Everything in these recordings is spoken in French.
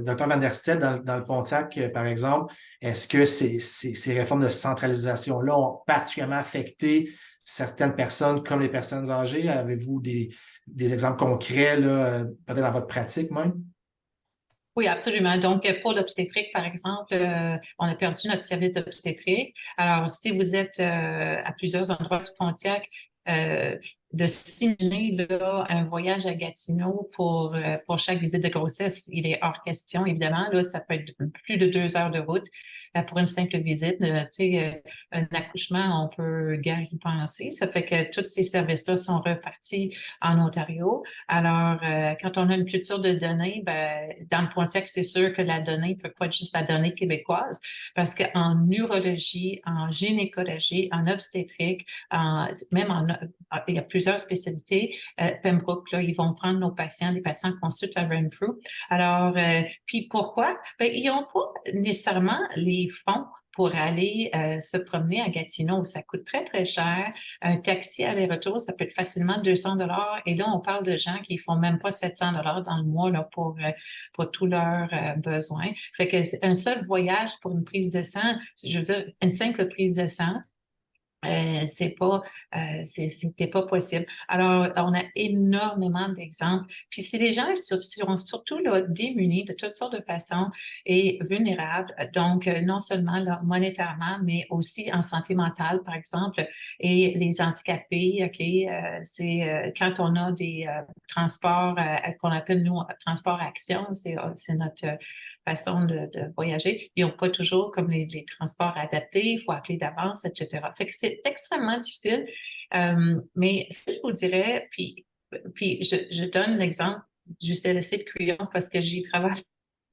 Docteur Van der Stel, dans le Pontiac, par exemple, est-ce que ces réformes de centralisation-là ont particulièrement affecté certaines personnes comme les personnes âgées? Avez-vous des exemples concrets, là, peut-être dans votre pratique même? Oui, absolument. Donc, pour l'obstétrique, par exemple, on a perdu notre service d'obstétrique. Alors, si vous êtes à plusieurs endroits du Pontiac, euh, de simuler là, un voyage à Gatineau pour chaque visite de grossesse, il est hors question, évidemment. Là, ça peut être plus de 2 heures de route pour une simple visite. Tu sais, un accouchement, on peut guère y penser. Ça fait que tous ces services-là sont repartis en Ontario. Alors, quand on a une culture de données, ben, dans le Pontiac, c'est sûr que la donnée ne peut pas être juste la donnée québécoise, parce qu'en urologie, en gynécologie, en obstétrique, il y a plusieurs spécialités. Pembroke, là, ils vont prendre nos patients, les patients consultent à Renfrew. Alors, puis pourquoi? Ben, ils n'ont pas nécessairement les fonds pour aller se promener à Gatineau. Ça coûte très, très cher. Un taxi aller-retour, ça peut être facilement 200 $. Et là, on parle de gens qui font même pas 700 $ dans le mois là, pour tous leurs besoins. Fait que un seul voyage pour une prise de sang, je veux dire, une simple prise de sang, c'était pas possible. Alors, on a énormément d'exemples. Puis c'est des gens qui sont surtout là, démunis de toutes sortes de façons et vulnérables. Donc, non seulement là, monétairement, mais aussi en santé mentale, par exemple. Et les handicapés, OK, c'est quand on a des transports qu'on appelle, nous, transport action, c'est notre façon de voyager. Ils n'ont pas toujours comme les transports adaptés, il faut appeler d'avance, etc. Fait que c'est extrêmement difficile. Mais ce que je vous dirais, puis je donne l'exemple du CLSC de Cuyon parce que j'y travaille.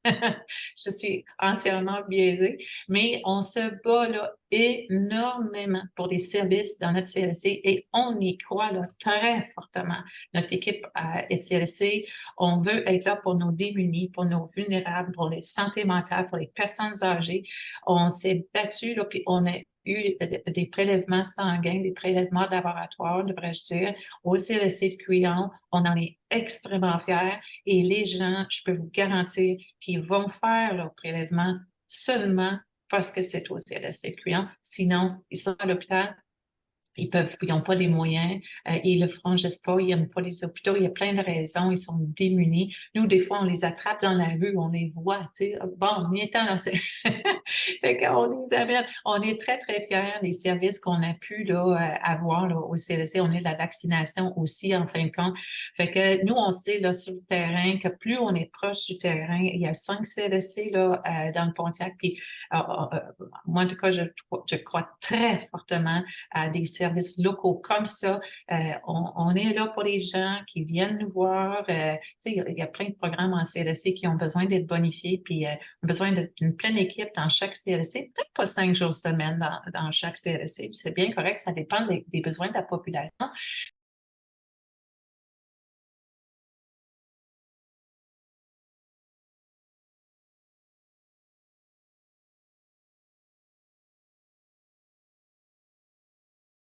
Je suis entièrement biaisée, mais on se bat là énormément pour des services dans notre CLSC et on y croit là très fortement. Notre équipe à CLSC, on veut être là pour nos démunis, pour nos vulnérables, pour les santé mentale, pour les personnes âgées. On s'est battu là, puis on a eu des prélèvements sanguins, des prélèvements de laboratoire, devrais-je dire, au CLSC de Cuyon. On en est extrêmement fiers. Et les gens, je peux vous garantir qu'ils vont faire leur prélèvement seulement parce que c'est au CLSC de Cuyon. Sinon, ils sont à l'hôpital, ils n'ont pas les moyens, ils le feront juste pas, ils n'aiment pas les hôpitaux, il y a plein de raisons, ils sont démunis. Nous, des fois, on les attrape dans la rue, on les voit, tu sais, bon, ni temps, là, fait qu'on les amène. On est très, très fiers des services qu'on a pu, là, avoir, là, au CLSC. On est de la vaccination aussi, en fin de compte. Fait que nous, on sait, là, sur le terrain, que plus on est proche du terrain, il y a 5 CLSC, là, dans le Pontiac, puis, moi, en tout cas, je crois très fortement à des services locaux comme ça. On est là pour les gens qui viennent nous voir. Il y a plein de programmes en CLSC qui ont besoin d'être bonifiés, puis ont besoin d'une pleine équipe dans chaque CLSC, peut-être pas 5 jours semaine dans chaque CLSC. C'est bien correct, ça dépend des besoins de la population.